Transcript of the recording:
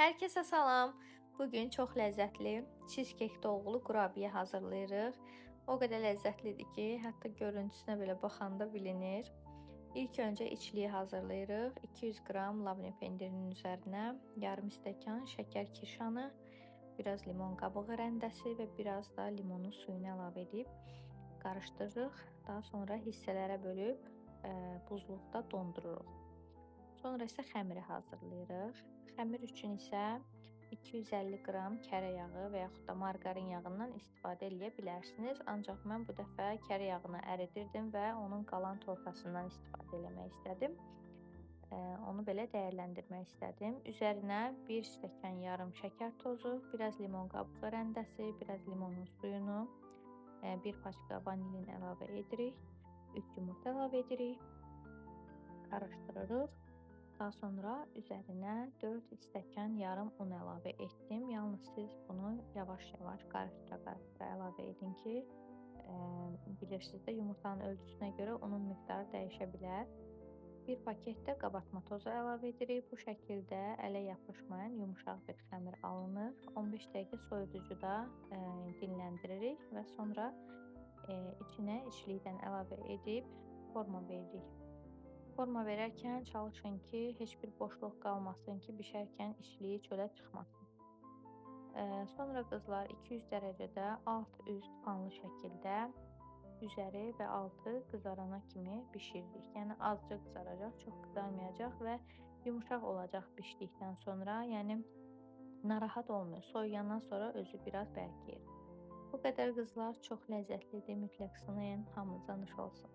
Hər kəsə salam. Bu gün çox ləzzətli cheesecake doğulu qurabiyə hazırlayırıq. O qədər ləzzətlidir ki, hətta görüntüsünə belə baxanda bilinir. İlk öncə içliyi hazırlayırıq. 200 qram labne pendirinin üzərinə yarım stəkan şəkər kirşanı, biraz limon qabığı rəndəsi və biraz da limonun suyunu əlavə edib qarışdırırıq. Daha sonra hissələrə bölüb buzluqda dondururuq. Sonra isə xəmiri hazırlayırıq. Xəmir üçün isə 250 qram kərə yağı və yaxud da marqarin yağından istifadə edə bilərsiniz. Ancaq mən bu dəfə kərə yağını əridirdim və onun qalan torpasından istifadə etmək istədim. Onu belə dəyərləndirmək istədim. Üzərinə 1 stəkan yarım şəkər tozu, biraz limon qabığı rəndəsi, biraz limonun suyunu, 1 paçka vanilin əlavə edirik. 3 yumurta əlavə edirik. Qarışdırırıq. Daha sonra üzərinə 4 stəkan yarım un əlavə etdim. Yalnız siz bunu yavaş-yavaş qarışdıra-qarışdıra əlavə edin ki, bilirsiniz də yumurtanın ölçüsünə görə unun miqdarı dəyişə bilər. Bir paket də qabartma tozu əlavə edirik. Bu şəkildə ələ yapışmayan yumşaq bir xəmir alınır. 15 dəqiqə soyuducuda dinləndiririk və sonra içinə içlikdən əlavə edib forma veririk. Forma verərkən çalışın ki, heç bir boşluq qalmasın ki, bişərkən içliyi çölə çıxmasın. Sonra qızlar 200 dərəcədə alt-üst qanlı şəkildə üzəri və altı qızarana kimi bişiririk. Yəni azca qızaracaq, çox qızarmayacaq və yumşaq olacaq bişdikdən sonra. Yəni narahat olmayın. Soyuyandan sonra özü biraz bərkiyir. Bu qədər qızlar, çox ləzzətlidir. Mütləq sınayın. Hamınıza nuş olsun.